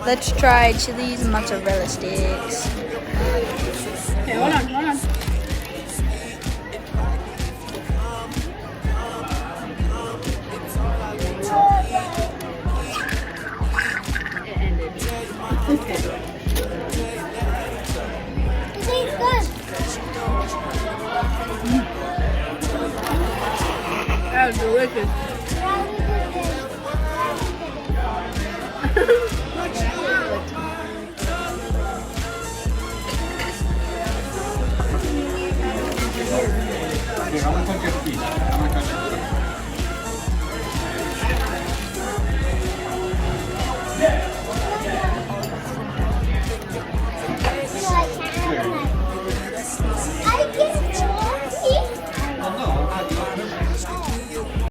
Let's try chilies and mozzarella sticks. Okay, hold on. It ended. Okay. Tastes good. That was delicious.